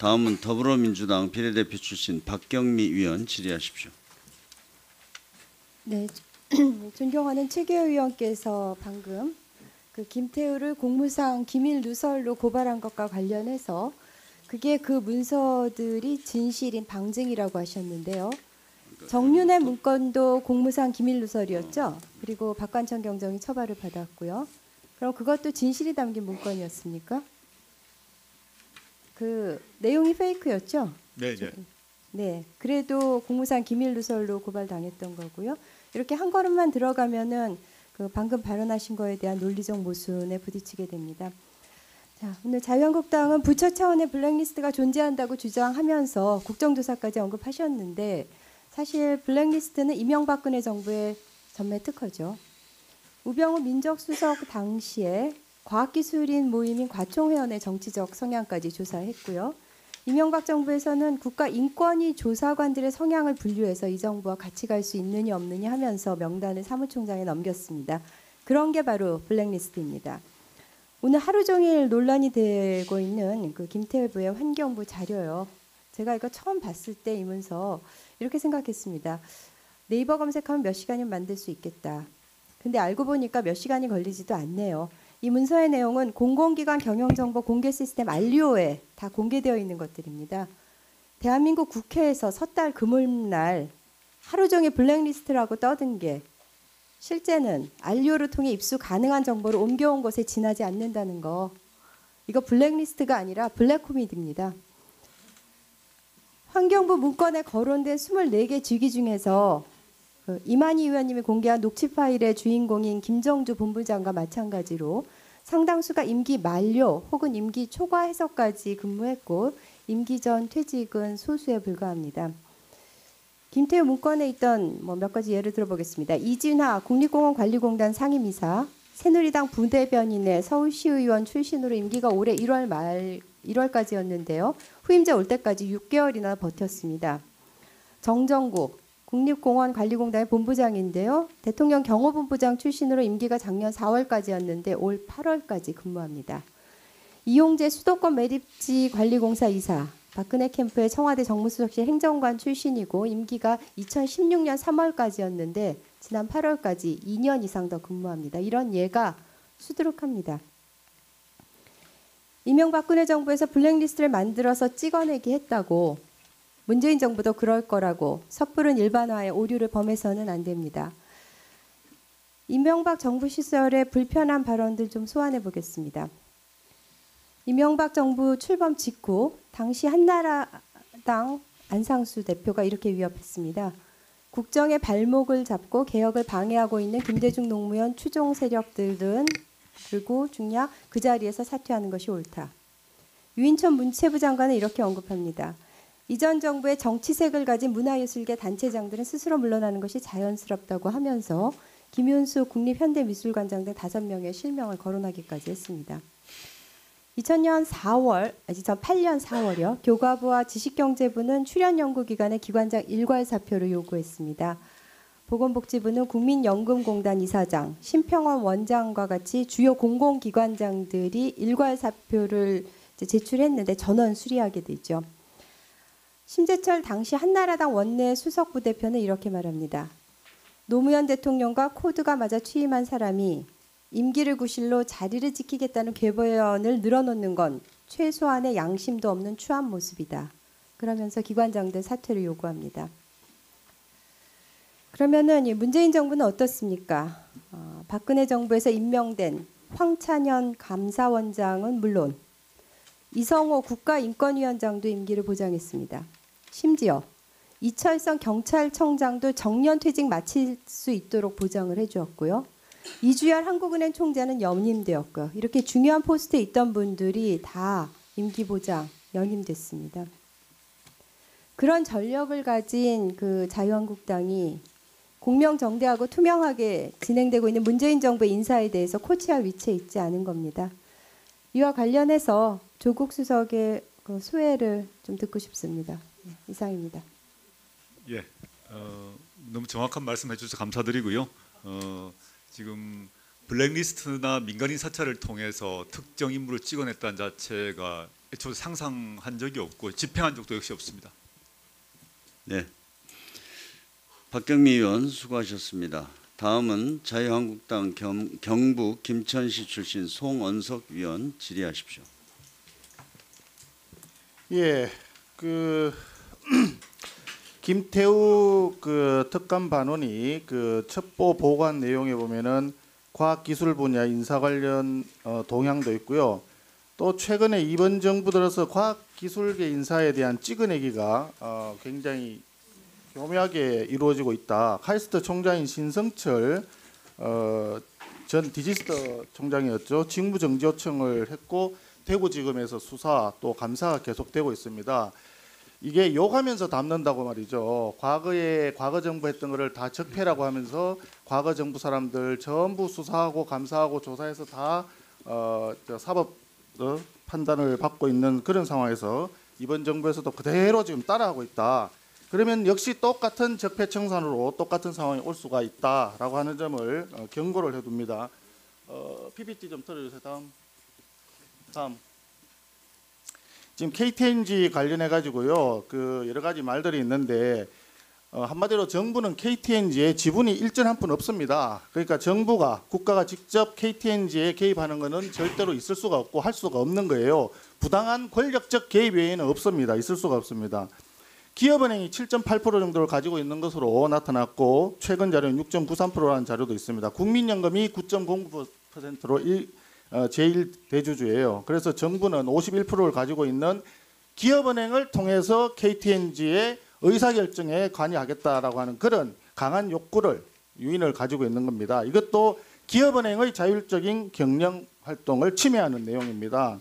다음은 더불어민주당 비례대표 출신 박경미 의원 질의하십시오. 네, 존경하는 최계호 의원께서 방금 그 김태우를 공무상 기밀 누설로 고발한 것과 관련해서 그게 그 문서들이 진실인 방증이라고 하셨는데요. 정윤의 문건도 공무상 기밀 누설이었죠. 그리고 박관천 경정이 처벌을 받았고요. 그럼 그것도 진실이 담긴 문건이었습니까? 그 내용이 페이크였죠? 네, 네. 네, 그래도 공무상 기밀 누설로 고발당했던 거고요. 이렇게 한 걸음만 들어가면은 그 방금 발언하신 거에 대한 논리적 모순에 부딪히게 됩니다. 자, 오늘 자유한국당은 부처 차원의 블랙리스트가 존재한다고 주장하면서 국정조사까지 언급하셨는데 사실 블랙리스트는 이명박근혜 정부의 전매 특허죠. 우병우 민정수석 당시에 과학기술인 모임인 과총회원의 정치적 성향까지 조사했고요. 이명박 정부에서는 국가인권위 조사관들의 성향을 분류해서 이 정부와 같이 갈 수 있느냐 없느냐 하면서 명단을 사무총장에 넘겼습니다. 그런 게 바로 블랙리스트입니다. 오늘 하루 종일 논란이 되고 있는 그 김태부의 환경부 자료요. 제가 이거 처음 봤을 때 이 문서 이렇게 생각했습니다. 네이버 검색하면 몇 시간이면 만들 수 있겠다. 근데 알고 보니까 몇 시간이 걸리지도 않네요. 이 문서의 내용은 공공기관 경영정보 공개 시스템 알리오에 다 공개되어 있는 것들입니다. 대한민국 국회에서 섣달 금요일날 하루 종일 블랙리스트라고 떠든 게 실제는 알리오를 통해 입수 가능한 정보를 옮겨온 것에 지나지 않는다는 거. 이거 블랙리스트가 아니라 블랙코미디입니다. 환경부 문건에 거론된 24개 직위 중에서 이만희 의원님이 공개한 녹취 파일의 주인공인 김정주 본부장과 마찬가지로 상당수가 임기 만료 혹은 임기 초과 해석까지 근무했고 임기 전 퇴직은 소수에 불과합니다. 김태우 문건에 있던 몇 가지 예를 들어보겠습니다. 이진화 국립공원관리공단 상임이사, 새누리당 부대변인의 서울시의원 출신으로 임기가 올해 1월 말 1월까지였는데요. 후임자 올 때까지 6개월이나 버텼습니다. 정정국 국립공원관리공단의 본부장인데요. 대통령 경호본부장 출신으로 임기가 작년 4월까지였는데 올 8월까지 근무합니다. 이용재 수도권 매립지 관리공사 이사, 박근혜 캠프의 청와대 정무수석실 행정관 출신이고 임기가 2016년 3월까지였는데 지난 8월까지 2년 이상 더 근무합니다. 이런 예가 수두룩합니다. 이명박근혜 정부에서 블랙리스트를 만들어서 찍어내기 했다고 문재인 정부도 그럴 거라고 섣부른 일반화의 오류를 범해서는 안 됩니다. 이명박 정부 시절의 불편한 발언들 좀 소환해 보겠습니다. 이명박 정부 출범 직후 당시 한나라당 안상수 대표가 이렇게 위협했습니다. 국정의 발목을 잡고 개혁을 방해하고 있는 김대중 노무현 추종 세력들은 그리고 중략 그 자리에서 사퇴하는 것이 옳다. 유인천 문체부 장관은 이렇게 언급합니다. 이전 정부의 정치색을 가진 문화예술계 단체장들은 스스로 물러나는 것이 자연스럽다고 하면서 김윤수 국립현대미술관장 등 5명의 실명을 거론하기까지 했습니다. 2008년 4월이요. 교과부와 지식경제부는 출연연구기관의 기관장 일괄 사표를 요구했습니다. 보건복지부는 국민연금공단 이사장, 심평원 원장과 같이 주요 공공기관장들이 일괄 사표를 제출했는데 전원 수리하게 되죠. 심재철 당시 한나라당 원내 수석부대표는 이렇게 말합니다. 노무현 대통령과 코드가 맞아 취임한 사람이 임기를 구실로 자리를 지키겠다는 궤변을 늘어놓는 건 최소한의 양심도 없는 추한 모습이다. 그러면서 기관장들 사퇴를 요구합니다. 그러면은 문재인 정부는 어떻습니까? 박근혜 정부에서 임명된 황찬현 감사원장은 물론 이성호 국가인권위원장도 임기를 보장했습니다. 심지어 이철성 경찰청장도 정년퇴직 마칠 수 있도록 보장을 해주었고요. 이주열 한국은행 총재는 연임되었고요. 이렇게 중요한 포스트에 있던 분들이 다 임기 보장 연임됐습니다. 그런 전력을 가진 그 자유한국당이 공명정대하고 투명하게 진행되고 있는 문재인 정부의 인사에 대해서 코치할 위치에 있지 않은 겁니다. 이와 관련해서 조국 수석의 그 소회를 좀 듣고 싶습니다. 이상입니다. 예, 너무 정확한 말씀해 주셔서 감사드리고요. 지금 블랙리스트나 민간인 사찰을 통해서 특정 인물을 찍어냈다는 자체가 애초에 상상한 적이 없고 집행한 적도 역시 없습니다. 네. 박경미 의원 수고하셨습니다. 다음은 자유한국당 경북 김천시 출신 송언석 위원 질의하십시오. 예, 김태우 특감 반원이 첩보 보고한 내용에 보면은 과학기술 분야 인사 관련 동향도 있고요. 또 최근에 이번 정부 들어서 과학기술계 인사에 대한 찍어내기가 굉장히 교묘하게 이루어지고 있다. 카이스트 총장인 신성철 전 디지스터 총장이었죠. 직무정지 요청을 했고 대구지검에서 수사 또 감사가 계속되고 있습니다. 이게 욕하면서 담는다고 말이죠. 과거 정부 했던 거를 다 적폐라고 하면서 과거 정부 사람들 전부 수사하고 감사하고 조사해서 다 사법 판단을 받고 있는 그런 상황에서 이번 정부에서도 그대로 지금 따라하고 있다. 그러면 역시 똑같은 적폐청산으로 똑같은 상황이 올 수가 있다라고 하는 점을 경고를 해둡니다. PPT 좀 틀어주세요. 다음. 지금 KTNG 관련해 가지고요, 여러 가지 말들이 있는데 한마디로 정부는 KTNG에 지분이 일전 한 푼 없습니다. 그러니까 정부가 국가가 직접 KTNG에 개입하는 것은 절대로 있을 수가 없고 할 수가 없는 거예요. 부당한 권력적 개입 외에는 없습니다. 있을 수가 없습니다. 기업은행이 7.8% 정도를 가지고 있는 것으로 나타났고 최근 자료는 6.93%라는 자료도 있습니다. 국민연금이 9.09%로 제일 대주주예요. 그래서 정부는 51%를 가지고 있는 기업은행을 통해서 KTNG의 의사결정에 관여하겠다라고 하는 그런 강한 욕구를 유인을 가지고 있는 겁니다. 이것도 기업은행의 자율적인 경영 활동을 침해하는 내용입니다.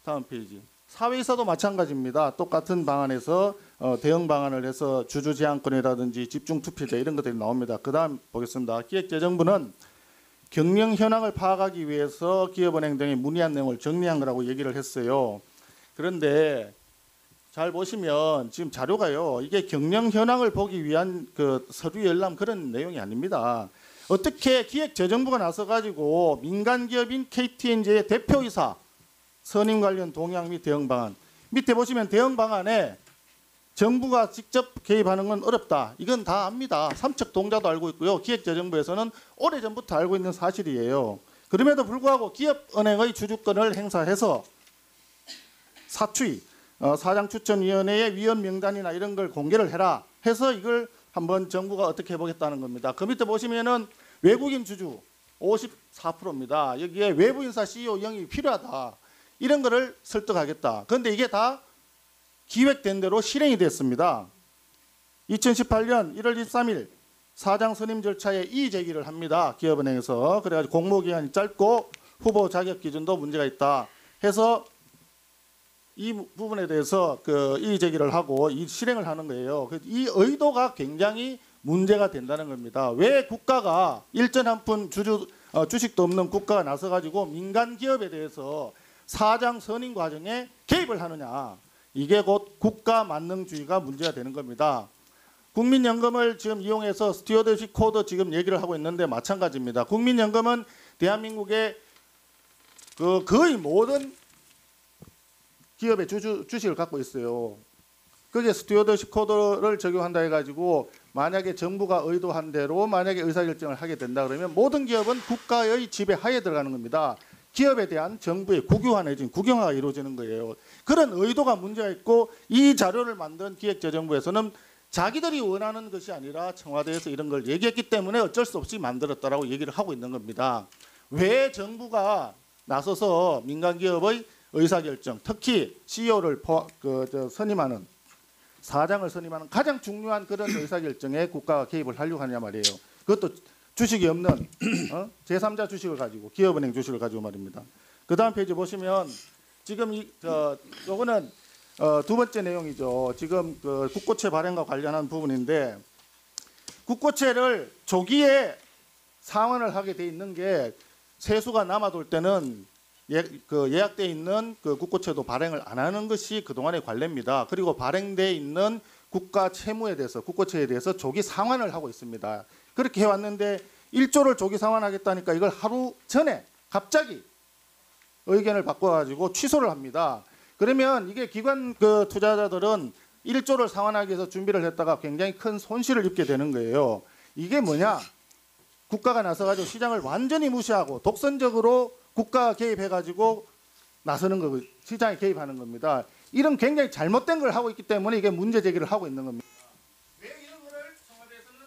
다음 페이지. 사회이사도 마찬가지입니다. 똑같은 방안에서 대응 방안을 해서 주주 제한권이라든지 집중 투표제 이런 것들이 나옵니다. 그다음 보겠습니다. 기획재정부는 경영 현황을 파악하기 위해서 기업은행 등의 문의한 내용을 정리한 거라고 얘기를 했어요. 그런데 잘 보시면 지금 자료가요. 이게 경영 현황을 보기 위한 서류 열람 그런 내용이 아닙니다. 어떻게 기획재정부가 나서가지고 민간기업인 KTNG의 대표이사 선임 관련 동향 및 대응 방안 밑에 보시면 대응 방안에 정부가 직접 개입하는 건 어렵다. 이건 다 압니다. 삼척 동자도 알고 있고요. 기획재정부에서는 오래전부터 알고 있는 사실이에요. 그럼에도 불구하고 기업은행의 주주권을 행사해서 사추위, 사장추천위원회의 위원 명단이나 이런 걸 공개를 해라 해서 이걸 한번 정부가 어떻게 해보겠다는 겁니다. 그 밑에 보시면은 외국인 주주 54%입니다. 여기에 외부인사 CEO 영입이 필요하다. 이런 거를 설득하겠다. 그런데 이게 다 기획된 대로 실행이 됐습니다. 2018년 1월 23일 사장 선임 절차에 이의 제기를 합니다. 기업은행에서. 그래가지고 공모기한이 짧고 후보 자격 기준도 문제가 있다 해서 이 부분에 대해서 이의 제기를 하고 이 실행을 하는 거예요. 이 의도가 굉장히 문제가 된다는 겁니다. 왜 국가가 일전 한 푼 주식도 없는 국가가 나서가지고 민간 기업에 대해서 사장 선임 과정에 개입을 하느냐. 이게 곧 국가 만능주의가 문제가 되는 겁니다. 국민연금을 지금 이용해서 스튜어드십 코드 지금 얘기를 하고 있는데 마찬가지입니다. 국민연금은 대한민국의 거의 모든 기업의 주식을 갖고 있어요. 그게 스튜어드십 코드를 적용한다 해가지고 만약에 정부가 의도한 대로 만약에 의사결정을 하게 된다 그러면 모든 기업은 국가의 지배하에 들어가는 겁니다. 기업에 대한 정부의 국유화 내지는 국영화가 이루어지는 거예요. 그런 의도가 문제가 있고 이 자료를 만든 기획재정부에서는 자기들이 원하는 것이 아니라 청와대에서 이런 걸 얘기했기 때문에 어쩔 수 없이 만들었다라고 얘기를 하고 있는 겁니다. 왜 정부가 나서서 민간기업의 의사결정, 특히 CEO를 선임하는 사장을 선임하는 가장 중요한 그런 의사결정에 국가가 개입을 하려고 하냐 말이에요. 그것도 주식이 없는 제3자 주식을 가지고 기업은행 주식을 가지고 말입니다. 그 다음 페이지 보시면 지금 요거는 두 번째 내용이죠. 지금 국고채 발행과 관련한 부분인데 국고채를 조기에 상환을 하게 돼 있는 게 세수가 남아돌 때는 예약돼 있는 국고채도 발행을 안 하는 것이 그동안의 관례입니다. 그리고 발행돼 있는 국가 채무에 대해서 국고채에 대해서 조기 상환을 하고 있습니다. 그렇게 해왔는데 1조를 조기 상환하겠다니까 이걸 하루 전에 갑자기 의견을 바꿔가지고 취소를 합니다. 그러면 이게 기관 그 투자자들은 1조를 상환하기 위해서 준비를 했다가 굉장히 큰 손실을 입게 되는 거예요. 이게 뭐냐? 국가가 나서가지고 시장을 완전히 무시하고 독선적으로 국가가 개입해가지고 나서는 거, 시장에 개입하는 겁니다. 이런 굉장히 잘못된 걸 하고 있기 때문에 이게 문제 제기를 하고 있는 겁니다. 왜 이런 거를 청와대에서는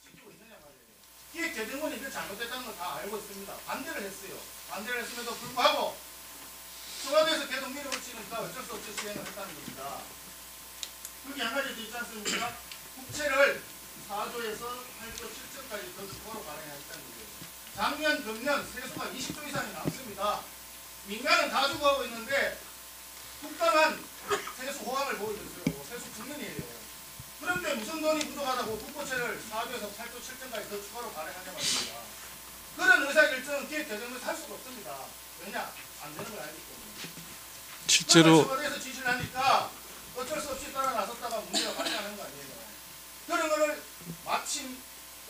지키고 있느냐 말이에요. 기획재정원이 이게 잘못됐다는 걸 다 알고 있습니다. 반대를 했어요. 반대를 했음에도 불구하고 청와대에서 계속 밀어붙이니까 어쩔 수 없이 시행을 했다는 겁니다. 그게 한 가지 더 있지 않습니까? 국채를 4조에서 8조 7조까지 더 추가로 발행했다는 거예요. 작년, 금년 세수가 20조 이상이 남습니다. 민간은 다 주고하고 있는데 국가만 세수 호황을 보이고 있어요. 세수 국면이에요. 그런데 무슨 돈이 부족하다고 국고채를 4조에서 8조 7조까지 더 추가로 발행하냐 말입니다. 그런 의사결정은 기획재정에서 할 수가 없습니다. 왜냐? 안 되는 걸 알기 때문에. 실제로 청와대에서 지시를 하니까 어쩔 수 없이 따라 나섰다가 문제가 발생하는 거 아니에요. 그런 거를 마침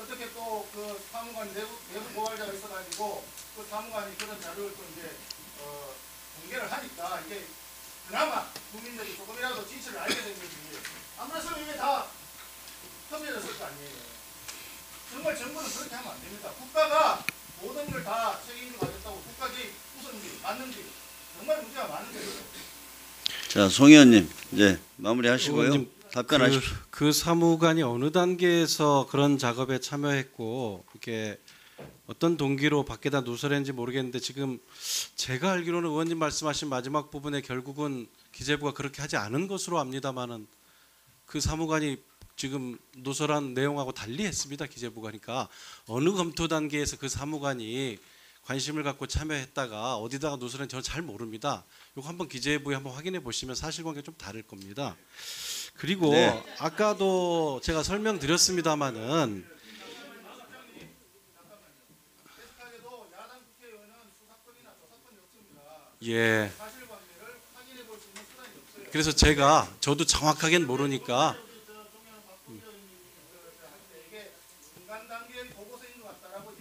어떻게 또 그 사무관 내부 고발자가 있어가지고 그 사무관이 그런 자료를 또 이제 공개를 하니까 이게 그나마 국민들이 조금이라도 진실을 알게 된 거지. 안 그랬으면 이게 다 협의됐을 거 아니에요. 정말 정부는 그렇게 하면 안 됩니다. 국가가 모든 걸 다 책임을 가졌다고 국가 개입 우선지 맞는지 정말 문제가 많은 거예요. 자, 송 의원님 이제 마무리하시고요. 의원님, 답변하십시오. 그 사무관이 어느 단계에서 그런 작업에 참여했고 이렇게 어떤 동기로 밖에다 누설했는지 모르겠는데 지금 제가 알기로는 의원님 말씀하신 마지막 부분에 결국은 기재부가 그렇게 하지 않은 것으로 압니다마는 그 사무관이 지금 누설한 내용하고 달리 했습니다. 기재부가. 그러니까 어느 검토 단계에서 그 사무관이 관심을 갖고 참여했다가 어디다가 누설했는지 저는 잘 모릅니다. 이거 한번 기재부에 한번 확인해 보시면 사실관계가 좀 다를 겁니다. 그리고 네. 아까도 제가 설명드렸습니다마는 예. 그래서 저도 정확하게는 모르니까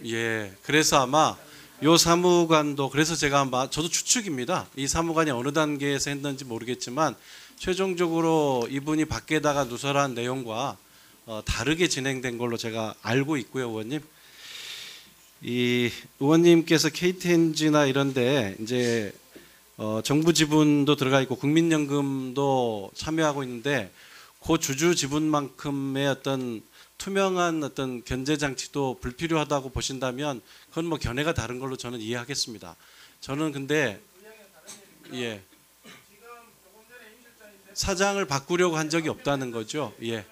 예. 그래서 아마 요 사무관도 그래서 제가 아마 저도 추측입니다. 이 사무관이 어느 단계에서 했는지 모르겠지만 최종적으로 이분이 밖에다가 누설한 내용과 다르게 진행된 걸로 제가 알고 있고요, 의원님. 이 의원님께서 KTNG나 이런데 이제 정부 지분도 들어가 있고 국민연금도 참여하고 있는데 그 주주 지분만큼의 어떤 투명한 어떤 견제 장치도 불필요하다고 보신다면 그건 뭐 견해가 다른 걸로 저는 이해하겠습니다. 저는 근데 예. 사장을 바꾸려고 한 적이 없다는 거죠. 예.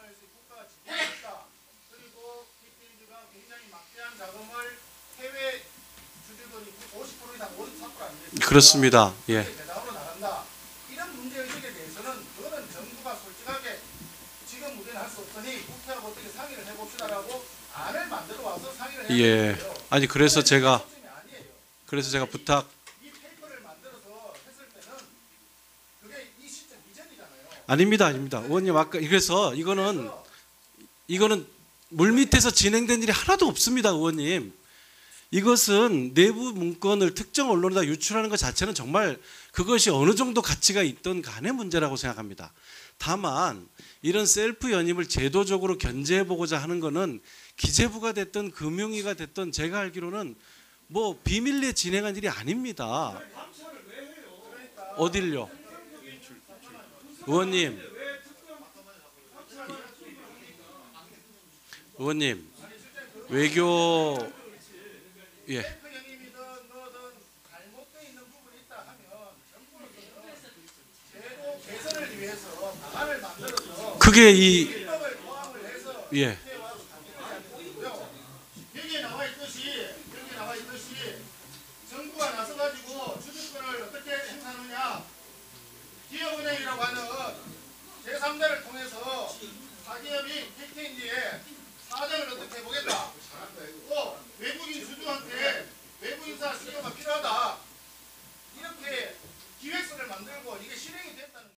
그렇습니다. 예. 이런 문제의식에 대해서는 그거는 정부가 솔직하게 지금 우리는 할 수 없으니 국회하고 어떻게 상의를 해봅시다라고 안을 만들어 와서 상의를 해야 예. 돼요. 아니 그래서 제가 부탁 이 페이퍼를 만들어서 했을 때는 그게 이 시점 이전이잖아요. 아닙니다. 의원님 아까 그래서 이거는 물밑에서 진행된 일이 하나도 없습니다, 의원님. 이것은 내부 문건을 특정 언론에다 유출하는 것 자체는 정말 그것이 어느 정도 가치가 있던 간의 문제라고 생각합니다. 다만 이런 셀프 연임을 제도적으로 견제해보고자 하는 것은 기재부가 됐든 금융위가 됐든 제가 알기로는 뭐 비밀리에 진행한 일이 아닙니다. 어딜요? 의원님, 외교 예. 그게 이 예. 여기에 나와 있듯이 정부가 나서가지고 주주권을 어떻게 행사하느냐, 기업은행이라고 하는 제3자를 통해서 사기업이 KTNG에 사정을 어떻게 해보겠다. 또 외국인 주주한테 외부인사 CEO가 필요하다. 이렇게 기획서를 만들고 이게 실행이